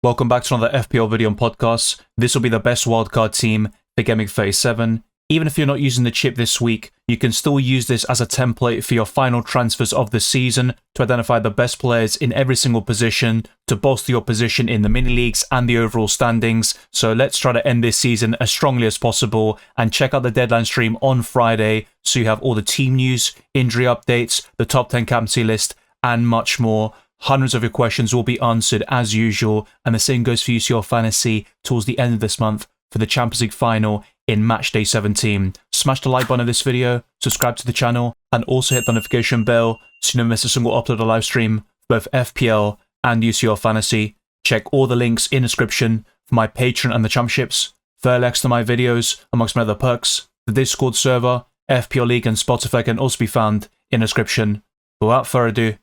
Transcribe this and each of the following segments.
Welcome back to another FPL video and podcast. This will be the best wildcard team for Gameweek 37. Even if you're not using the chip this week, you can still use this as a template for your final transfers of the season to identify the best players in every single position to bolster your position in the mini leagues and the overall standings. So let's try to end this season as strongly as possible and check out the deadline stream on Friday so you have all the team news, injury updates, the top 10 captaincy list, and much more. Hundreds of your questions will be answered as usual, and the same goes for UCL Fantasy towards the end of this month for the Champions League final in match day 17. Smash the like button of this video, subscribe to the channel, and also hit the notification bell so you never miss a single upload or live stream for both FPL and UCL Fantasy. Check all the links in the description for my Patreon and the championships, further links to my videos, amongst my other perks. The Discord server, FPL League, and Spotify can also be found in the description. But without further ado,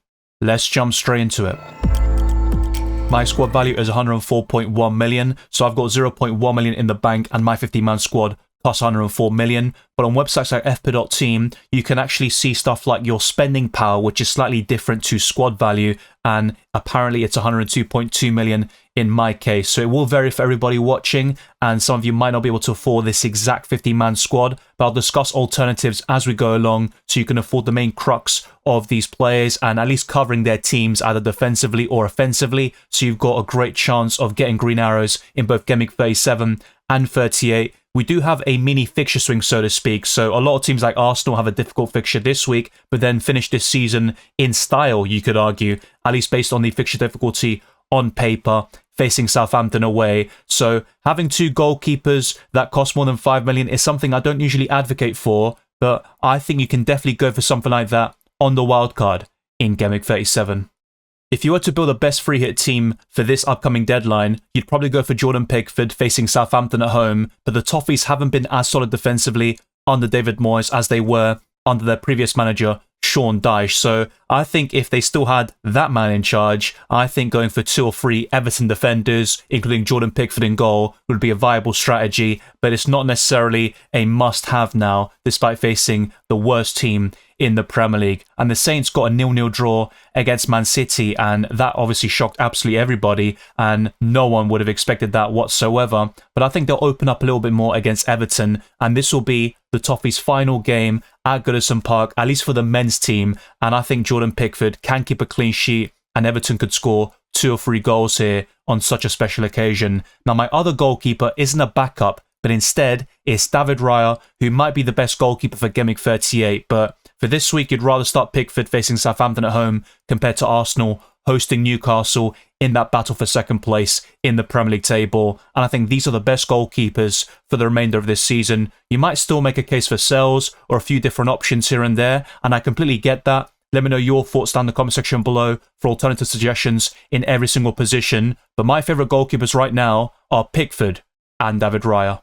let's jump straight into it. My squad value is 104.1 million, so I've got 0.1 million in the bank and my 50-man squad costs 104 million. But on websites like FPL Team, you can actually see stuff like your spending power, which is slightly different to squad value, and apparently it's 102.2 million in my case. So it will vary for everybody watching, and some of you might not be able to afford this exact 50-man squad, but I'll discuss alternatives as we go along so you can afford the main crux of these players and at least covering their teams either defensively or offensively, so you've got a great chance of getting green arrows in both Gameweek 37 and 38. We do have a mini fixture swing, so to speak, so a lot of teams like Arsenal have a difficult fixture this week, but then finish this season in style, you could argue, at least based on the fixture difficulty on paper, facing Southampton away. So having two goalkeepers that cost more than 5 million is something I don't usually advocate for, but I think you can definitely go for something like that on the wildcard in Gameweek 37. If you were to build a best free hit team for this upcoming deadline, you'd probably go for Jordan Pickford facing Southampton at home, but the Toffees haven't been as solid defensively under David Moyes as they were under their previous manager, Sean Dyche. So I think if they still had that man in charge, I think going for 2 or 3 Everton defenders, including Jordan Pickford in goal, would be a viable strategy, but it's not necessarily a must-have now, despite facing the worst team in the Premier League. And the Saints got a 0-0 draw against Man City, and that obviously shocked absolutely everybody, and no one would have expected that whatsoever. But I think they'll open up a little bit more against Everton, and this will be the Toffees' final game at Goodison Park, at least for the men's team, and I think Jordan Pickford can keep a clean sheet, and Everton could score 2 or 3 goals here on such a special occasion. Now, my other goalkeeper isn't a backup, but instead is David Raya, who might be the best goalkeeper for Gameweek 38, but for this week, you'd rather start Pickford facing Southampton at home compared to Arsenal hosting Newcastle in that battle for second place in the Premier League table. And I think these are the best goalkeepers for the remainder of this season. You might still make a case for sales or a few different options here and there, and I completely get that. Let me know your thoughts down in the comment section below for alternative suggestions in every single position. But my favourite goalkeepers right now are Pickford and David Raya.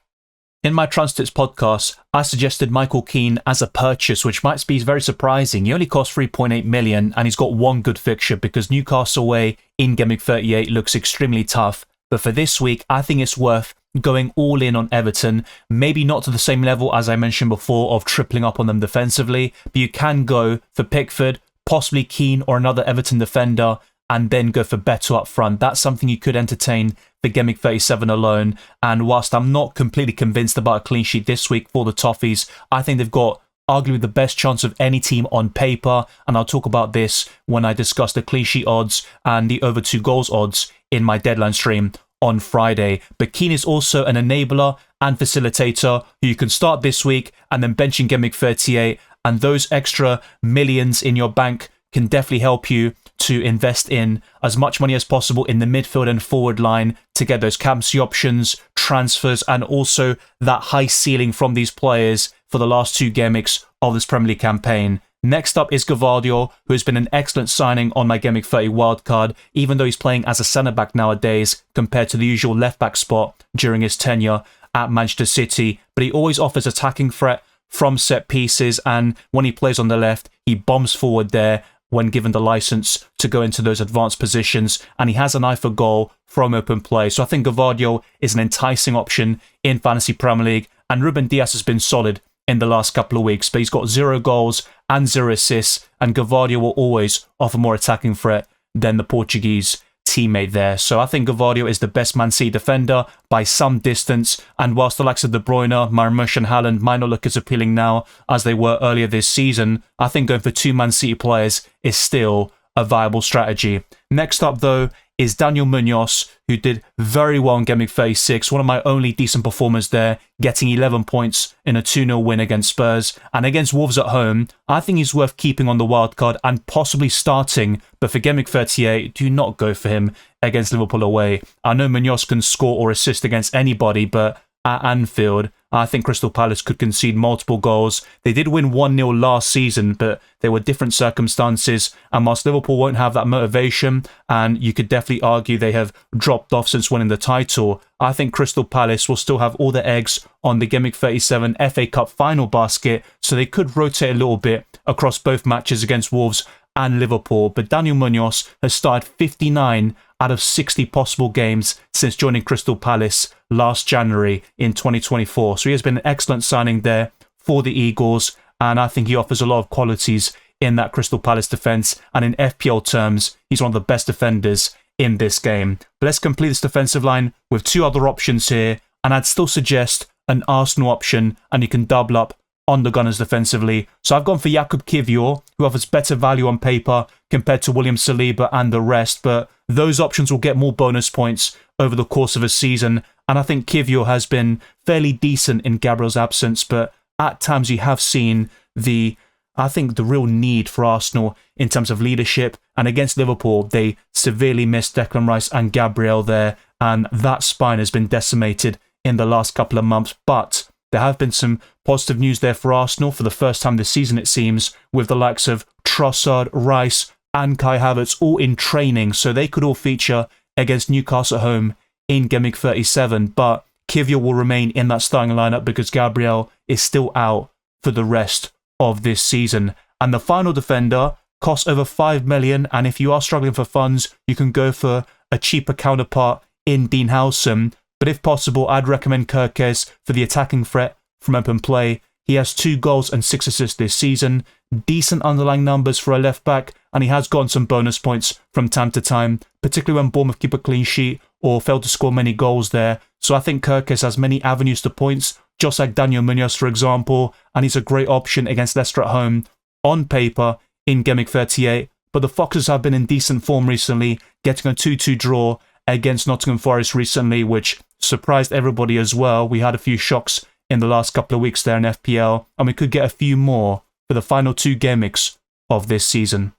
In my Transtips podcast, I suggested Michael Keane as a purchase, which might be very surprising. He only cost 3.8 million and he's got one good fixture because Newcastle away in Gameweek 38 looks extremely tough. But for this week, I think it's worth going all in on Everton. Maybe not to the same level as I mentioned before of tripling up on them defensively, but you can go for Pickford, possibly Keane or another Everton defender, and then go for Beto up front. That's something you could entertain for Gameweek 37 alone. And whilst I'm not completely convinced about a clean sheet this week for the Toffees, I think they've got arguably the best chance of any team on paper. And I'll talk about this when I discuss the clean sheet odds and the over 2 goals odds in my deadline stream on Friday. But Keane is also an enabler and facilitator who you can start this week and then bench in Gameweek 38. And those extra millions in your bank can definitely help you to invest in as much money as possible in the midfield and forward line to get those captaincy options, transfers, and also that high ceiling from these players for the last 2 Gameweeks of this Premier League campaign. Next up is Gvardiol, who has been an excellent signing on my Gameweek 30 wildcard, even though he's playing as a centre-back nowadays compared to the usual left-back spot during his tenure at Manchester City. But he always offers attacking threat from set pieces, and when he plays on the left, he bombs forward there when given the license to go into those advanced positions, and he has an eye for goal from open play. So I think Gvardiol is an enticing option in Fantasy Premier League, and Ruben Dias has been solid in the last couple of weeks, but he's got 0 goals and 0 assists, and Gvardiol will always offer more attacking threat than the Portuguese teammate there. So I think Gvardiol is the best Man City defender by some distance, and whilst the likes of De Bruyne, Marmoush and Haaland might not look as appealing now as they were earlier this season, I think going for 2 Man City players is still a viable strategy. Next up though is Daniel Munoz, who did very well in Game Week 36, one of my only decent performers there, getting 11 points in a 2-0 win against Spurs. And against Wolves at home, I think he's worth keeping on the wildcard and possibly starting, but for Game Week 38, do not go for him against Liverpool away. I know Munoz can score or assist against anybody, but at Anfield, I think Crystal Palace could concede multiple goals. They did win 1-0 last season, but there were different circumstances, and whilst Liverpool won't have that motivation, and you could definitely argue they have dropped off since winning the title, I think Crystal Palace will still have all their eggs on the Game Week 37 FA Cup final basket, so they could rotate a little bit across both matches against Wolves and Liverpool. But Daniel Munoz has started 59 out of 60 possible games since joining Crystal Palace last January in 2024. So he has been an excellent signing there for the Eagles, and I think he offers a lot of qualities in that Crystal Palace defence, and in FPL terms, he's one of the best defenders in this game. But let's complete this defensive line with 2 other options here, and I'd still suggest an Arsenal option, and you can double up on the Gunners defensively. So I've gone for Jakub Kiwior, who offers better value on paper compared to William Saliba and the rest, but those options will get more bonus points over the course of a season, and I think Kiwior has been fairly decent in Gabriel's absence, but at times you have seen the real need for Arsenal in terms of leadership, and against Liverpool, they severely missed Declan Rice and Gabriel there, and that spine has been decimated in the last couple of months. But there have been some positive news there for Arsenal for the first time this season, it seems, with the likes of Trossard, Rice and Kai Havertz all in training, so they could all feature against Newcastle at home in Game Week 37, but Kiwior will remain in that starting lineup because Gabriel is still out for the rest of this season. And the final defender costs over 5 million, and if you are struggling for funds, you can go for a cheaper counterpart in Dean Howson, but if possible, I'd recommend Kirkes for the attacking threat from open play. He has 2 goals and 6 assists this season, decent underlying numbers for a left back, and he has gotten some bonus points from time to time, particularly when Bournemouth keep a clean sheet or fail to score many goals there. So I think Kirkes has many avenues to points, just like Daniel Munoz, for example, and he's a great option against Leicester at home on paper in Game Week 38. But the Foxes have been in decent form recently, getting a 2-2 draw against Nottingham Forest recently, which surprised everybody as well. We had a few shocks in the last couple of weeks there in FPL, and we could get a few more for the final 2 game weeks of this season.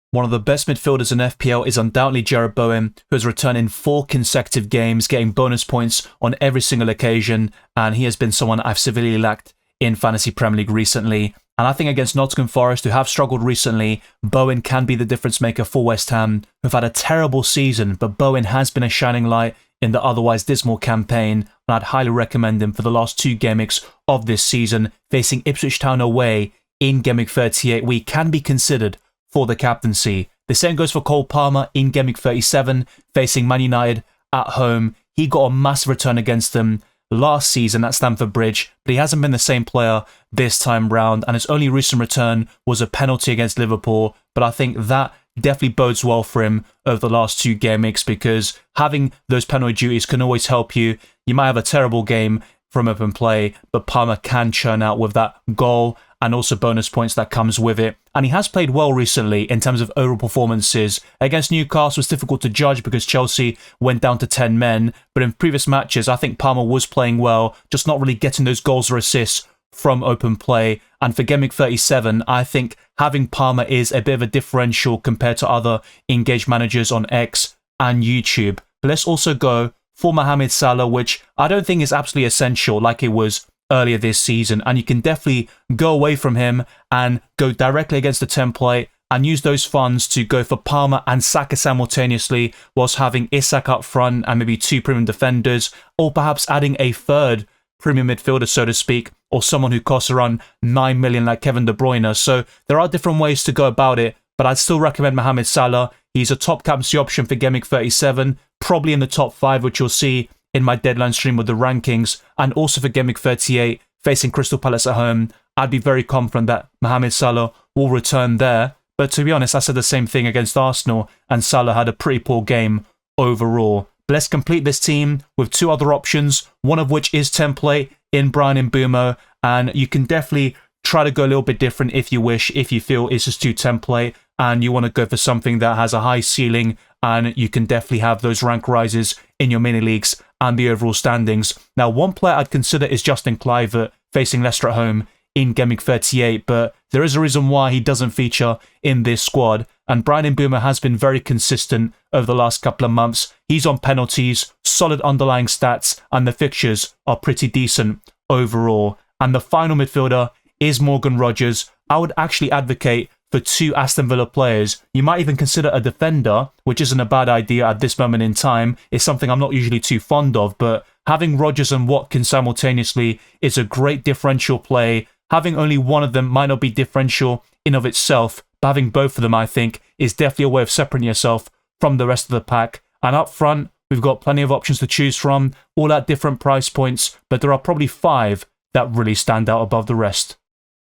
One of the best midfielders in FPL is undoubtedly Jarrod Bowen, who has returned in 4 consecutive games, getting bonus points on every single occasion, and he has been someone I've severely lacked in Fantasy Premier League recently. And I think against Nottingham Forest, who have struggled recently, Bowen can be the difference maker for West Ham, who've had a terrible season, but Bowen has been a shining light in the otherwise dismal campaign, and I'd highly recommend him for the last 2 game weeks of this season, facing Ipswich Town away in Game Week 38. We can be considered for the captaincy. The same goes for Cole Palmer in Game Week 37, facing Man United at home. He got a massive return against them last season at Stamford Bridge, but he hasn't been the same player this time round, and his only recent return was a penalty against Liverpool, but I think that definitely bodes well for him over the last 2 game weeks, because having those penalty duties can always help you. You might have a terrible game from open play, but Palmer can churn out with that goal and also bonus points that comes with it. And he has played well recently in terms of overall performances. Against Newcastle, it's difficult to judge because Chelsea went down to 10 men, but in previous matches, I think Palmer was playing well, just not really getting those goals or assists from open play. And for Game Week 37, I think having Palmer is a bit of a differential compared to other engaged managers on X and YouTube. But let's also go for Mohamed Salah, which I don't think is absolutely essential like it was earlier this season, and you can definitely go away from him and go directly against the template and use those funds to go for Palmer and Saka simultaneously, whilst having Isak up front and maybe 2 premium defenders, or perhaps adding a 3rd premium midfielder, so to speak, or someone who costs around 9 million like Kevin De Bruyne. So there are different ways to go about it, but I'd still recommend Mohamed Salah. He's a top captaincy option for Game Week 37, probably in the top 5, which you'll see in my deadline stream with the rankings, and also for Game Week 38, facing Crystal Palace at home, I'd be very confident that Mohamed Salah will return there. But to be honest, I said the same thing against Arsenal, and Salah had a pretty poor game overall. But let's complete this team with 2 other options, one of which is template in Bryan Mbeumo, and you can definitely try to go a little bit different if you wish, if you feel it's just too template and you want to go for something that has a high ceiling and you can definitely have those rank rises in your mini leagues and the overall standings. Now, one player I'd consider is Justin Kluivert facing Leicester at home in Game Week 38, but there is a reason why he doesn't feature in this squad, and Bryan Mbeumo has been very consistent over the last couple of months. He's on penalties, solid underlying stats, and the fixtures are pretty decent overall. And the final midfielder is Morgan Rogers. I would actually advocate for 2 Aston Villa players. You might even consider a defender, which isn't a bad idea at this moment in time. It's something I'm not usually too fond of, but having Rogers and Watkins simultaneously is a great differential play. Having only one of them might not be differential in of itself, but having both of them, I think, is definitely a way of separating yourself from the rest of the pack. And up front, we've got plenty of options to choose from, all at different price points, but there are probably 5 that really stand out above the rest.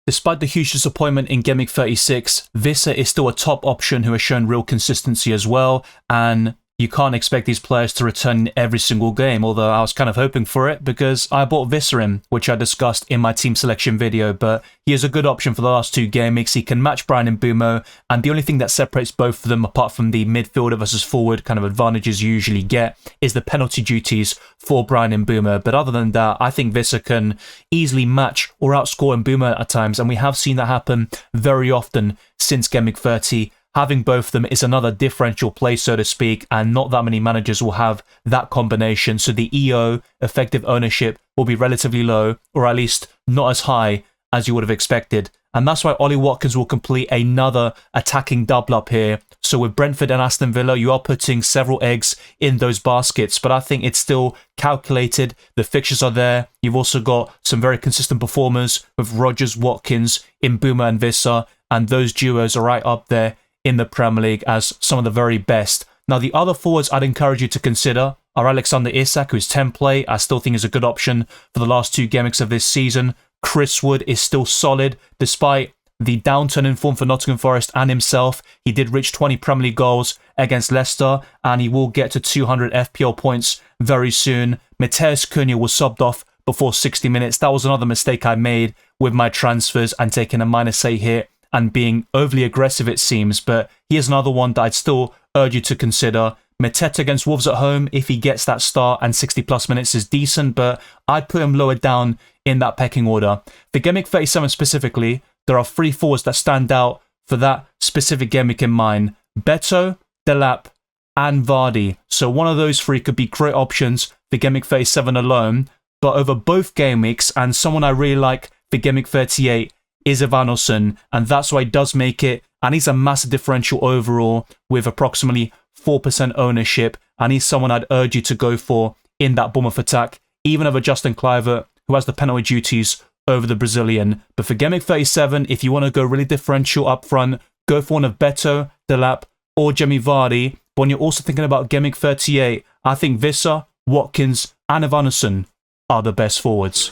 Despite the huge disappointment in Game Week 36, Vissa is still a top option who has shown real consistency as well, and you can't expect these players to return in every single game, although I was kind of hoping for it because I bought Vissa in, which I discussed in my team selection video, but he is a good option for the last 2 game weeks. He can match Bryan Mbeumo, and the only thing that separates both of them, apart from the midfielder versus forward kind of advantages you usually get, is the penalty duties for Bryan Mbeumo. But other than that, I think Vissa can easily match or outscore Mbeumo at times, and we have seen that happen very often since Game Week 30. Having both of them is another differential play, so to speak, and not that many managers will have that combination. So the EO, effective ownership, will be relatively low, or at least not as high as you would have expected. And that's why Ollie Watkins will complete another attacking double up here. So with Brentford and Aston Villa, you are putting several eggs in those baskets, but I think it's still calculated. The fixtures are there. You've also got some very consistent performers with Rogers, Watkins, Mbeumo and Vissa, and those duos are right up there in the Premier League as some of the very best. Now, the other forwards I'd encourage you to consider are Alexander Isak, who's template. I still think is a good option for the last 2 game weeks of this season. Chris Wood is still solid, despite the downturn in form for Nottingham Forest and himself. He did reach 20 Premier League goals against Leicester, and he will get to 200 FPL points very soon. Mateus Cunha was subbed off before 60 minutes. That was another mistake I made with my transfers and taking a -8 hit and being overly aggressive, it seems, but here's another one that I'd still urge you to consider. Mateta against Wolves at home, if he gets that start and 60 plus minutes is decent, but I'd put him lower down in that pecking order. For Game Week 37 specifically, there are 3 forwards that stand out for that specific game week in mind. Beto, Delap, and Vardy. So one of those 3 could be great options for Game Week 37 alone, but over both game weeks, and someone I really like for Game Week 38 is Evanilson, and that's why he does make it, and he's a massive differential overall with approximately 4% ownership, and he's someone I'd urge you to go for in that Bournemouth attack, even over Justin Kluivert, who has the penalty duties over the Brazilian. But for Game Week 37, if you want to go really differential up front, go for one of Beto, Delap, or Jamie Vardy. But when you're also thinking about Game Week 38, I think Vissa, Watkins, and Evanilson are the best forwards.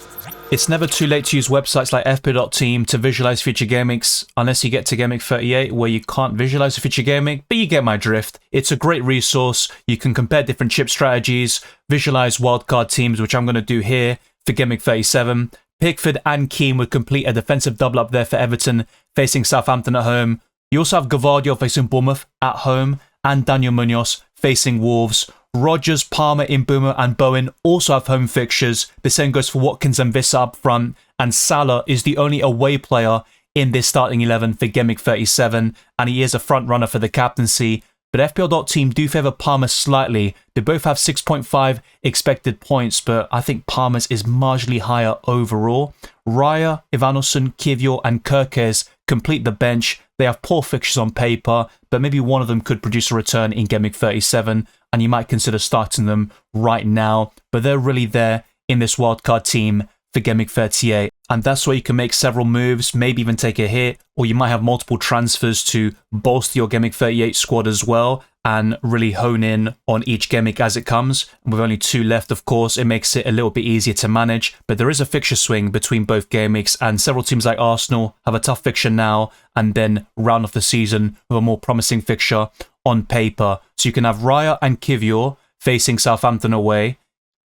It's never too late to use websites like FPL Team to visualize future game weeks, unless you get to Game Week 38 where you can't visualize a future game week, but you get my drift. It's a great resource. You can compare different chip strategies, visualize wildcard teams, which I'm going to do here for Game Week 37. Pickford and Keane would complete a defensive double up there for Everton, facing Southampton at home. You also have Gavardio facing Bournemouth at home, and Daniel Munoz facing Wolves. Rogers, Palmer, Mbeumo and Bowen also have home fixtures. The same goes for Watkins and Vissa up front, and Salah is the only away player in this starting 11 for Game Week 37, and he is a front runner for the captaincy. But FPL Team do favour Palmer slightly. They both have 6.5 expected points, but I think Palmer's is marginally higher overall. Raya, Evanilson, Kivior and Kirkes complete the bench. They have poor fixtures on paper, but maybe one of them could produce a return in Game Week 37, and you might consider starting them right now. But they're really there in this wildcard team for Game Week 38. And that's where you can make several moves, maybe even take a hit, or you might have multiple transfers to bolster your Game Week 38 squad as well, and really hone in on each game week as it comes. And with only 2 left, of course, it makes it a little bit easier to manage. But there is a fixture swing between both game weeks, and several teams like Arsenal have a tough fixture now, and then round off the season with a more promising fixture on paper. So you can have Raya and Kivior facing Southampton away,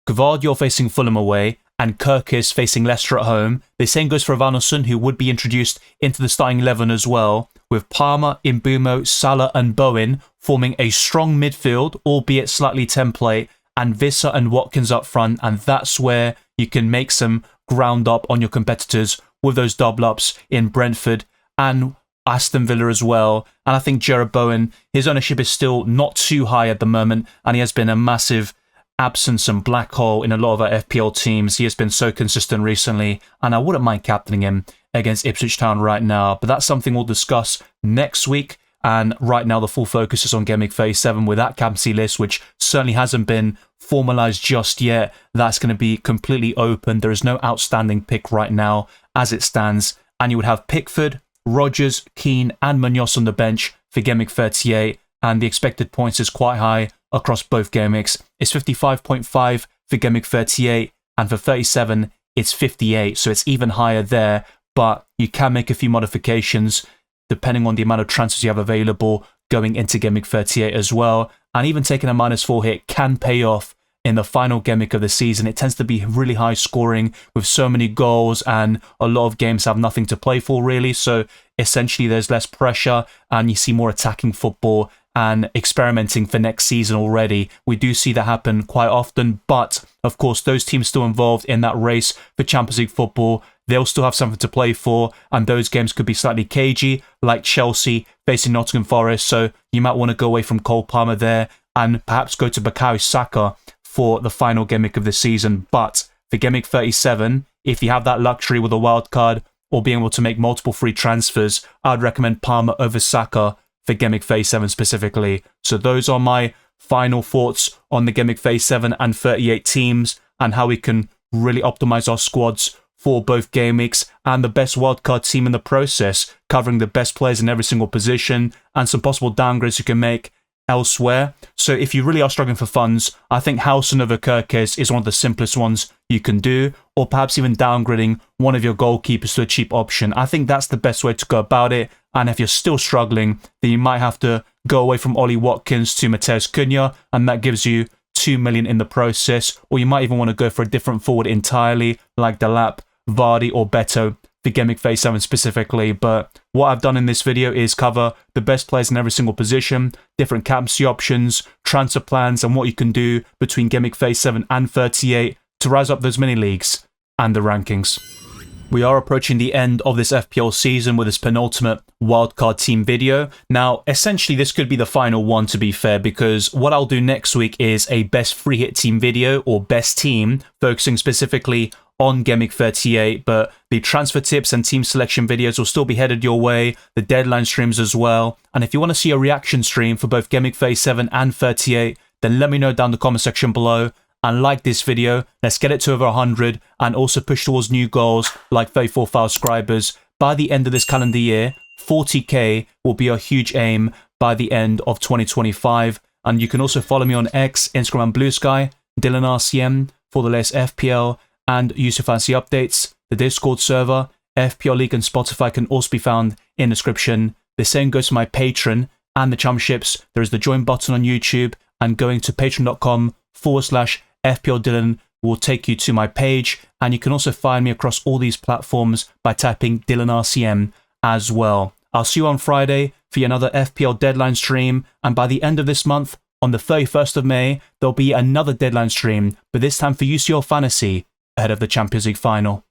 Gvardiol facing Fulham away, and Kirkis facing Leicester at home. The same goes for Evanilson, who would be introduced into the starting 11 as well, with Palmer, Mbeumo, Salah and Bowen forming a strong midfield, albeit slightly template, and Visser and Watkins up front, and that's where you can make some ground up on your competitors with those double ups in Brentford and Aston Villa as well. And I think Jarrod Bowen, his ownership is still not too high at the moment, and he has been a massive absence and black hole in a lot of our FPL teams. He has been so consistent recently, and I wouldn't mind captaining him against Ipswich Town right now, but that's something we'll discuss next week. And right now the full focus is on Gameweek 37 with that captaincy list, which certainly hasn't been formalized just yet. That's going to be completely open. There is no outstanding pick right now as it stands, and you would have Pickford, Rodgers, Keane and Munoz on the bench for Gameweek 38, and the expected points is quite high across both game weeks. It's 55.5 for Gameweek 38, and for 37 it's 58, so it's even higher there, but you can make a few modifications depending on the amount of transfers you have available going into Gameweek 38 as well. And even taking a -4 hit can pay off in the final Gameweek of the season. It tends to be really high scoring with so many goals, and a lot of games have nothing to play for really, so essentially there's less pressure and you see more attacking football and experimenting for next season already. We do see that happen quite often, but of course those teams still involved in that race for Champions League football, they'll still have something to play for, and those games could be slightly cagey, like Chelsea facing Nottingham Forest, so you might want to go away from Cole Palmer there and perhaps go to Bukayo Saka for the final Gameweek of the season. But for Gameweek 37, if you have that luxury with a wild card or being able to make multiple free transfers, I'd recommend Palmer over Saka for Gameweek 37 specifically. So those are my final thoughts on the Gameweek 37 and 38 teams and how we can really optimize our squads for both game weeks and the best wildcard team in the process, covering the best players in every single position and some possible downgrades you can make elsewhere. So if you really are struggling for funds, I think Howson over Kirkes is one of the simplest ones you can do, or perhaps even downgrading one of your goalkeepers to a cheap option. I think that's the best way to go about it. And if you're still struggling, then you might have to go away from Ollie Watkins to Mateus Cunha, and that gives you 2 million in the process. Or you might even want to go for a different forward entirely, like Delap, Vardy or Beto for Gameweek 37 specifically. But what I've done in this video is cover the best players in every single position, different captaincy options, transfer plans, and what you can do between Gameweek 37 and 38 to rise up those mini leagues and the rankings. We are approaching the end of this FPL season with this penultimate wildcard team video. Now, essentially, this could be the final one, to be fair, because what I'll do next week is a best free hit team video or best team, focusing specifically on Gameweek 38, but the transfer tips and team selection videos will still be headed your way, the deadline streams as well. And if you want to see a reaction stream for both Gameweek 37 and 38, then let me know down in the comment section below. And like this video, let's get it to over 100 and also push towards new goals like 34,000 subscribers by the end of this calendar year. 40k will be a huge aim by the end of 2025. And you can also follow me on X, Instagram and Blue Sky, DylanRCM for the latest FPL and user fancy updates. The Discord server, FPL League and Spotify can also be found in the description. The same goes for my Patreon and the Championships. There is the join button on YouTube, and going to patreon.com/FPL Dylan will take you to my page, and you can also find me across all these platforms by typing DylanRCM as well. I'll see you on Friday for another FPL deadline stream, and by the end of this month, on the 31st of May, there'll be another deadline stream, but this time for UCL Fantasy ahead of the Champions League final.